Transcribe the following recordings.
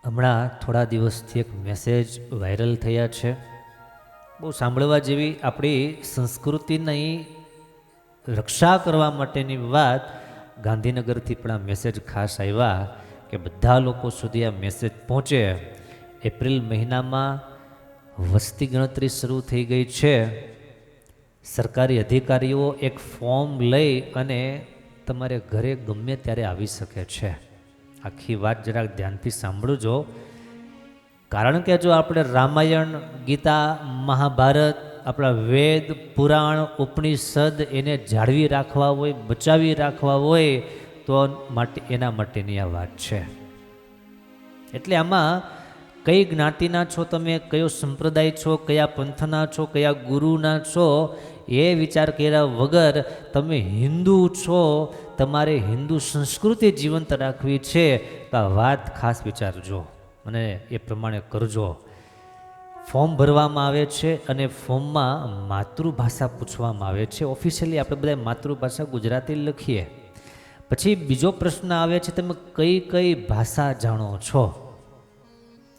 હમણાં થોડા દિવસથી એક મેસેજ વાયરલ થયા છે. બહુ સાંભળવા જેવી આપણી સંસ્કૃતિની રક્ષા કરવા માટેની વાત. ગાંધીનગરથી પણ આ મેસેજ ખાસ આવ્યા કે બધા લોકો સુધી આ મેસેજ પહોંચે. એપ્રિલ મહિનામાં વસ્તી ગણતરી શરૂ થઈ ગઈ છે. સરકારી અધિકારીઓ એક ફોર્મ લઈ અને તમારે ઘરે ગમે ત્યારે આવી શકે છે. આખી વાત જરાક ધ્યાનથી સાંભળજો. કારણ કે જો આપણે રામાયણ, ગીતા, મહાભારત, આપણા વેદ, પુરાણ, ઉપનિષદ એને જાળવી રાખવા હોય, બચાવી રાખવા હોય તો એના માટેની આ વાત છે. એટલે આમાં કઈ જ્ઞાતિના છો તમે, કયો સંપ્રદાય છો, કયા પંથના છો, કયા ગુરુના છો, એ વિચાર કર્યા વગર તમે હિન્દુ છો, તમારે હિન્દુ સંસ્કૃતિ જીવંત રાખવી છે તો આ વાત ખાસ વિચારજો અને એ પ્રમાણે કરજો. ફોર્મ ભરવામાં આવે છે અને ફોર્મમાં માતૃભાષા પૂછવામાં આવે છે. ઓફિશિયલી આપણે બધા માતૃભાષા ગુજરાતી લખીએ. પછી બીજો પ્રશ્ન આવે છે, તમે કઈ કઈ ભાષા જાણો છો,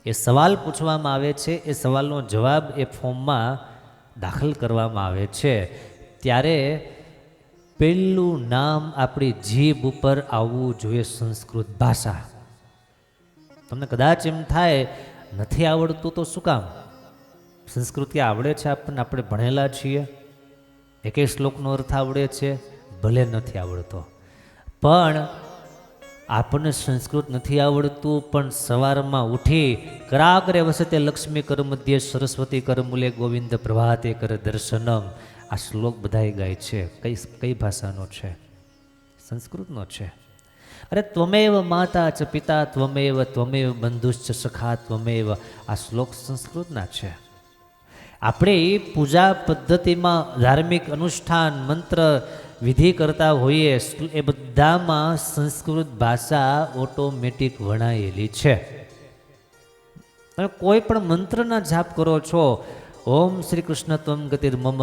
એ સવાલ પૂછવામાં આવે છે. એ સવાલનો જવાબ એ ફોર્મમાં દાખલ કરવામાં આવે છે. ત્યારે પહેલું નામ આપણી જીભ ઉપર આવવું જોઈએ સંસ્કૃત ભાષા. તમને કદાચ એમ થાય નથી આવડતું તો શું કામ? સંસ્કૃતિ આવડે છે આપણને, આપણે ભણેલા છીએ, એકેય શ્લોકનો અર્થ આવડે છે, ભલે નથી આવડતો. પણ આપણને સંસ્કૃત નથી આવડતું, પણ સવારમાં ઉઠી કરાગ્રે વસતે લક્ષ્મી કર મધ્ય સરસ્વતી કર મૂલે ગોવિંદ પ્રભાતે કર દર્શનમ, આ શ્લોક બધાય ગાય છે. કઈ ભાષાનો છે? સંસ્કૃતનો છે. અરે ત્વમેવ માતા ચ પિતા ત્વમેવ ત્વમેવ બંધુશ્ચ સખા ત્વમેવ, આ શ્લોક સંસ્કૃતના છે. આપણે પૂજા પદ્ધતિમાં ધાર્મિક અનુષ્ઠાન, મંત્ર, વિધિ કરતા હોઈએ એ બધામાં સંસ્કૃત ભાષા ઓટોમેટિક વણાયેલી છે. તમે કોઈ પણ મંત્રના જાપ કરો છો, ઓમ શ્રી કૃષ્ણ ત્વમ ગતિર મમ,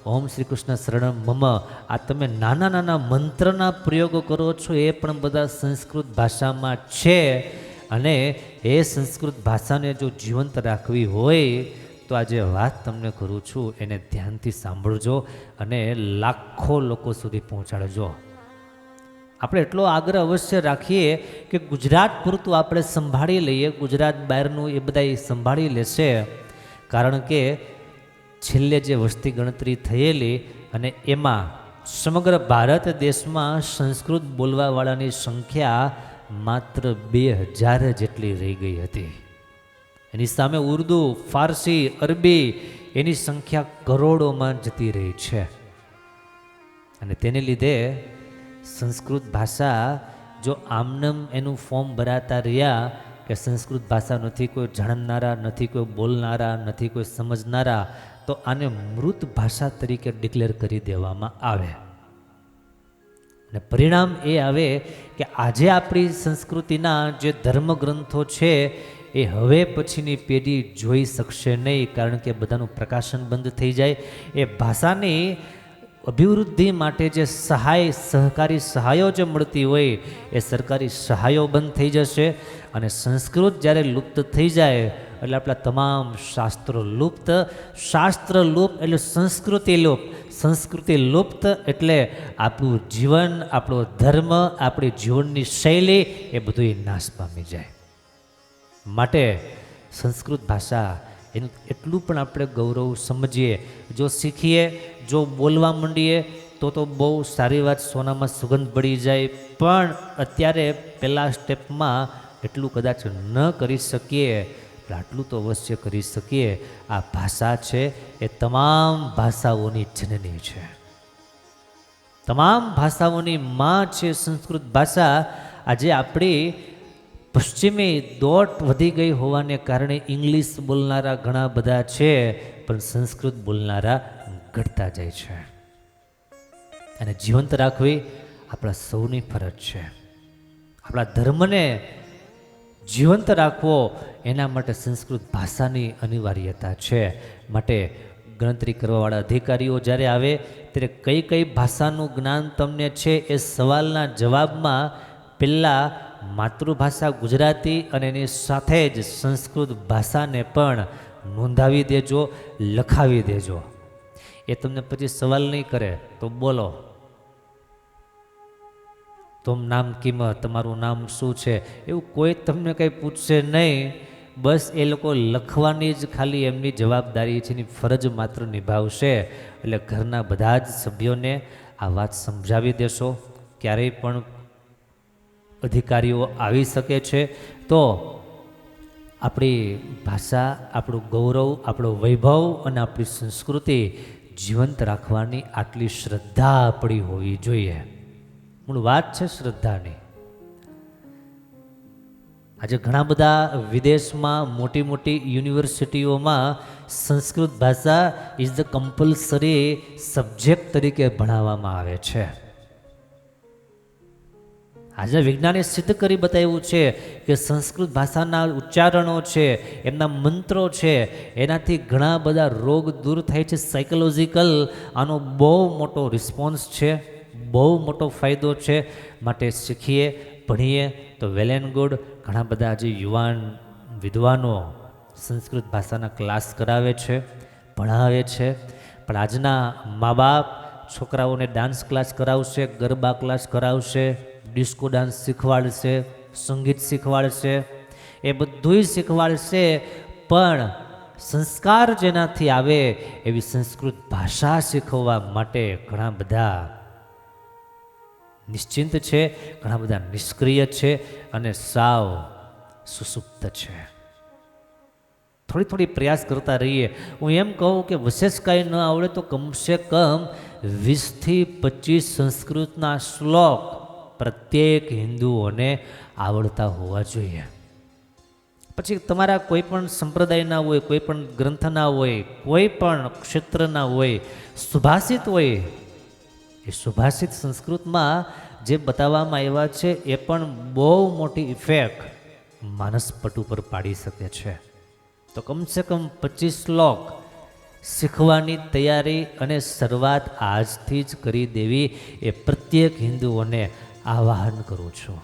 ઓમ શ્રી કૃષ્ણ શરણમ મમ, આ તમે નાના નાના મંત્રના પ્રયોગો કરો છો એ પણ બધા સંસ્કૃત ભાષામાં છે. અને એ સંસ્કૃત ભાષાને જો જીવંત રાખવી હોય તો આ જે વાત તમને કરું છું એને ધ્યાનથી સાંભળજો અને લાખો લોકો સુધી પહોંચાડજો. આપણે એટલો આગ્રહ અવશ્ય રાખીએ કે ગુજરાત પૂરતું આપણે સંભાળી લઈએ, ગુજરાત બહારનું એ બધા સંભાળી લેશે. કારણ કે છેલ્લે જે વસ્તી ગણતરી થયેલી અને એમાં સમગ્ર ભારત દેશમાં સંસ્કૃત બોલવાવાળાની સંખ્યા માત્ર 2000 જેટલી રહી ગઈ હતી. એની સામે ઉર્દુ, ફારસી, અરબી એની સંખ્યા કરોડોમાં જતી રહી છે. અને તેને લીધે સંસ્કૃત ભાષા જો આમનમ એનું ફોર્મ ભરાતા રહ્યા કે સંસ્કૃત ભાષા નથી કોઈ જાણનારા, નથી કોઈ બોલનારા, નથી કોઈ સમજનારા, તો આને મૃત ભાષા તરીકે ડિક્લેર કરી દેવામાં આવે. અને પરિણામ એ આવે કે આજે આપણી સંસ્કૃતિના જે ધર્મગ્રંથો છે એ હવે પછીની પેઢી જોઈ શકશે નહીં. કારણ કે બધાનું પ્રકાશન બંધ થઈ જાય. એ ભાષાની અભિવૃદ્ધિ માટે જે સહાય, સહકારી સહાયો જે મળતી હોય એ સરકારી સહાયો બંધ થઈ જશે. અને સંસ્કૃત જ્યારે લુપ્ત થઈ જાય એટલે આપણા તમામ શાસ્ત્રો લુપ્ત. શાસ્ત્ર લુપ્ત એટલે સંસ્કૃતિ લુપ્ત. સંસ્કૃતિ લુપ્ત એટલે આપણું જીવન, આપણો ધર્મ, આપણી જીવનની શૈલી એ બધું નાશ પામી જાય. માટે સંસ્કૃત ભાષા એનું એટલું પણ આપણે ગૌરવ સમજીએ. જો શીખીએ, જો બોલવા માંડીએ તો બહુ સારી વાત, સોનામાં સુગંધ પડી જાય. પણ અત્યારે પહેલા સ્ટેપમાં એટલું કદાચ ન કરી શકીએ, આટલું તો અવશ્ય કરી શકીએ. આ ભાષા છે એ તમામ ભાષાઓની જનની છે, તમામ ભાષાઓની માં છે સંસ્કૃત ભાષા. આજે આપણી પશ્ચિમી દોટ વધી ગઈ હોવાને કારણે ઇંગ્લિશ બોલનારા ઘણા બધા છે, પણ સંસ્કૃત બોલનારા ઘટતા જાય છે. અને જીવંત રાખવી આપણા સૌની ફરજ છે. આપણા ધર્મને જીવંત રાખવો એના માટે સંસ્કૃત ભાષાની અનિવાર્યતા છે. માટે ગણતરી કરવાવાળા અધિકારીઓ જ્યારે આવે ત્યારે કઈ કઈ ભાષાનું જ્ઞાન તમને છે એ સવાલના જવાબમાં પહેલાં માતૃભાષા ગુજરાતી અને એની સાથે જ સંસ્કૃત ભાષાને પણ નોંધાવી દેજો, લખાવી દેજો. એ તમને પછી સવાલ નહીં કરે તો બોલો, તમ નામ કિંમત, તમારું નામ શું છે, એવું કોઈ તમને કંઈ પૂછશે નહીં. બસ એ લોકો લખવાની જ ખાલી એમની જવાબદારી છે, એની ફરજ માત્ર નિભાવશે. એટલે ઘરના બધા જ સભ્યોને આ વાત સમજાવી દેશો. ક્યારેય પણ અધિકારીઓ આવી શકે છે તો આપણી ભાષા, આપણું ગૌરવ, આપણો વૈભવ અને આપણી સંસ્કૃતિ જીવંત રાખવાની આટલી શ્રદ્ધા આપણી હોવી જોઈએ. મૂળ વાત છે શ્રદ્ધાની. આજે ઘણા બધા વિદેશમાં મોટી મોટી યુનિવર્સિટીઓમાં સંસ્કૃત ભાષા ઇઝ ધ કમ્પલસરી સબ્જેક્ટ તરીકે ભણાવવામાં આવે છે. આજે વિજ્ઞાને સિદ્ધ કરી બતાવ્યું છે કે સંસ્કૃત ભાષાના ઉચ્ચારણો છે, એમના મંત્રો છે, એનાથી ઘણા બધા રોગ દૂર થાય છે. સાયકોલોજીકલ આનો બહુ મોટો રિસ્પોન્સ છે, બહુ મોટો ફાયદો છે. માટે શીખીએ, ભણીએ તો વેલ એન્ડ ગુડ. ઘણા બધા આજે યુવાન વિદ્વાનો સંસ્કૃત ભાષાના ક્લાસ કરાવે છે, ભણાવે છે. પણ આજના મા બાપ છોકરાઓને ડાન્સ ક્લાસ કરાવશે, ગરબા ક્લાસ કરાવશે, ડિસ્કો ડાન્સ શીખવાડશે, સંગીત શીખવાડશે, એ બધુંય શીખવાડશે. પણ સંસ્કાર જેનાથી આવે એવી સંસ્કૃત ભાષા શીખવવા માટે ઘણા બધા નિશ્ચિંત છે, ઘણા બધા નિષ્ક્રિય છે અને સાવ સુસુપ્ત છે. થોડી થોડી પ્રયાસ કરતા રહીએ. હું એમ કહું કે વિશેષ કાંઈ ન આવડે તો કમસે કમ 20થી 25 સંસ્કૃતના શ્લોક પ્રત્યેક હિન્દુઓને આવડતા હોવા જોઈએ. પછી તમારા કોઈ પણ સંપ્રદાયના હોય, કોઈ પણ ગ્રંથના હોય, કોઈ પણ ક્ષેત્રના હોય, સુભાષિત હોય, એ સુભાષિત સંસ્કૃતમાં જે બતાવવામાં આવ્યા છે એ પણ બહુ મોટી ઇફેક્ટ માનસપટ ઉપર પાડી શકે છે. તો કમસે કમ 25 શ્લોક શીખવાની તૈયારી અને શરૂઆત આજથી જ કરી દેવી એ પ્રત્યેક હિન્દુઓને આહ્વાન કરું છું.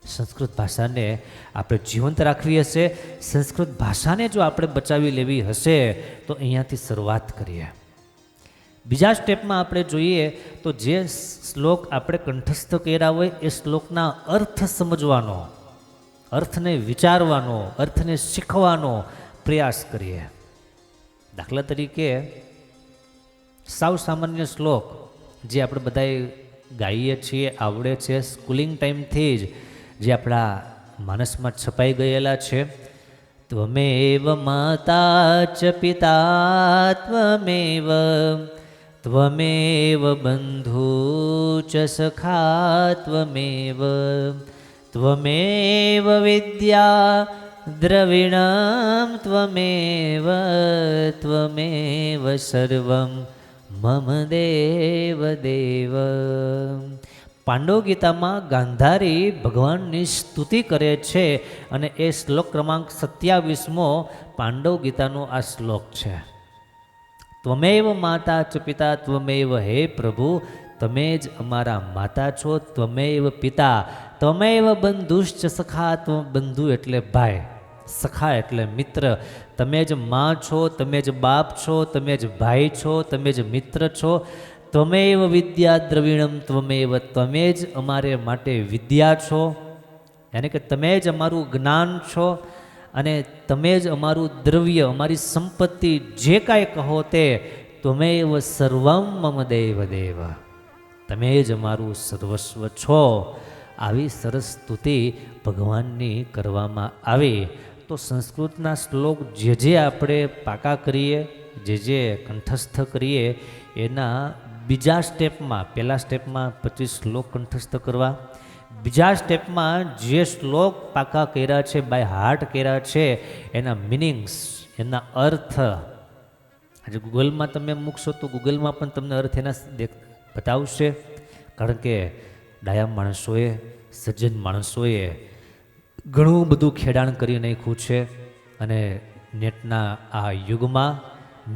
સંસ્કૃત ભાષાને આપણે જીવંત રાખવી હશે, સંસ્કૃત ભાષાને જો આપણે બચાવી લેવી હશે તો અહીંયાથી શરૂઆત કરીએ. બીજા સ્ટેપમાં આપણે જોઈએ તો જે શ્લોક આપણે કંઠસ્થ કર્યા હોય એ શ્લોકના અર્થ સમજવાનો, અર્થને વિચારવાનો, અર્થને શીખવાનો પ્રયાસ કરીએ. દાખલા તરીકે સાવ સામાન્ય શ્લોક જે આપણે બધાએ ગાઈએ છીએ, આવડે છે, સ્કૂલિંગ ટાઈમથી જ જે આપણા માનસમાં છપાઈ ગયેલા છે. ત્વમેવ માતા ચ પિતા ત્વમેવ, ત્વમેવ બંધુ ચ સખા ત્વમેવ, ત્વમેવ વિદ્યા દ્રવિણમ ત્વમેવ, ત્વમેવ સર્વમ મમ દેવ દેવ. પાંડવ ગીતામાં ગાંધારી ભગવાનની સ્તુતિ કરે છે અને એ શ્લોક ક્રમાંક 27મો પાંડવ ગીતાનો આ શ્લોક છે. ત્વમેવ માતા ચ પિતા ત્વમેવ, હે પ્રભુ તમે જ અમારા માતા છો, ત્વમેવ પિતા, ત્વમેવ બંધુશ્ચ સખા, બંધુ એટલે ભાઈ, સખા એટલે મિત્ર. તમે જ માં છો, તમે જ બાપ છો, તમે જ ભાઈ છો, તમે જ મિત્ર છો. ત્વમેવ વિદ્યા દ્રવિણમ ત્વમેવ, તમે જ અમારે માટે વિદ્યા છો, યાની કે તમે જ અમારું જ્ઞાન છો અને તમે જ અમારું દ્રવ્ય, અમારી સંપત્તિ, જે કાંઈ કહો તે. ત્વમેવ સર્વમ મમ દેવ દેવ, તમે જ અમારું સર્વસ્વ છો. આવી સરસ સ્તુતિ ભગવાનની કરવામાં આવી તો સંસ્કૃતના શ્લોક જે આપણે પાકા કરીએ, જે કંઠસ્થ કરીએ, એના બીજા સ્ટેપમાં, પહેલા સ્ટેપમાં 25 શ્લોક કંઠસ્થ કરવા, બીજા સ્ટેપમાં જે શ્લોક પાકા કર્યા છે, બાય હાર્ટ કર્યા છે, એના મિનિંગ્સ, એના અર્થ આજે ગૂગલમાં તમે મૂકશો તો ગૂગલમાં પણ તમને અર્થ એના બતાવશે. કારણ કે ડાયા માણસોએ, સજ્જન માણસોએ ઘણું બધું ખેડાણ કરી નાખ્યું છે અને નેટના આ યુગમાં,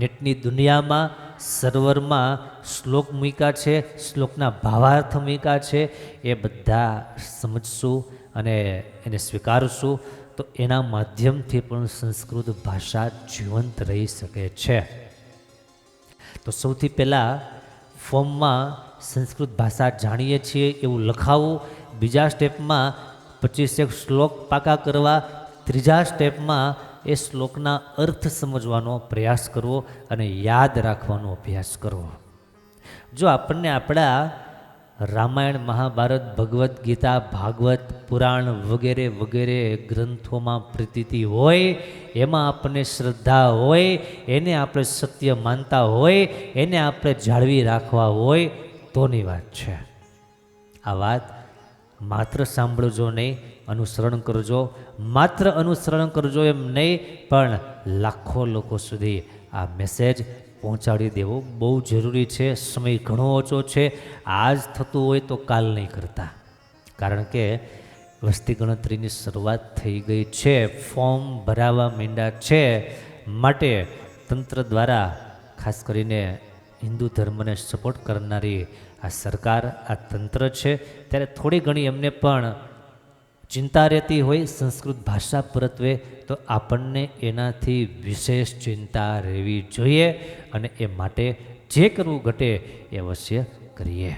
નેટની દુનિયામાં સર્વરમાં શ્લોક મૂક્યા છે, શ્લોકના ભાવાર્થ મૂક્યા છે. એ બધા સમજશું, અને એને સ્વીકારશું તો એના માધ્યમથી પણ સંસ્કૃત ભાષા જીવંત રહી શકે છે. તો સૌથી પહેલાં ફોર્મમાં સંસ્કૃત ભાષા જાણીએ છીએ એવું લખાવું, બીજા સ્ટેપમાં 25 શ્લોક પાકા કરવા, ત્રીજા સ્ટેપમાં એ શ્લોકના અર્થ સમજવાનો પ્રયાસ કરવો અને યાદ રાખવાનો અભ્યાસ કરવો. જો આપણને આપણા રામાયણ, મહાભારત, ભગવદ્ ગીતા, ભાગવત, પુરાણ વગેરે વગેરે ગ્રંથોમાં પ્રતીતિ હોય, એમાં આપણને શ્રદ્ધા હોય, એને આપણે સત્ય માનતા હોય, એને આપણે જાળવી રાખવા હોય તોની વાત છે. આ વાત માત્ર સાંભળજો નહીં, અનુસરણ કરજો. માત્ર અનુસરણ કરજો એમ નહીં, પણ લાખો લોકો સુધી આ મેસેજ પહોંચાડી દેવો બહુ જરૂરી છે. સમય ઘણો ઓછો છે. આજ થતું હોય તો કાલ નહીં કરતા, કારણ કે વસ્તી ગણતરીની શરૂઆત થઈ ગઈ છે, ફોર્મ ભરાવા માંડ્યા છે. માટે તંત્ર દ્વારા, ખાસ કરીને હિન્દુ ધર્મને સપોર્ટ કરનારી આ સરકાર, આ તંત્ર છે, ત્યારે થોડી ઘણી એમને પણ ચિંતા રહેતી હોય સંસ્કૃત ભાષા પ્રત્યે, તો આપણને એનાથી વિશેષ ચિંતા રહેવી જોઈએ અને એ માટે જે કરવું ઘટે એ અવશ્ય કરીએ.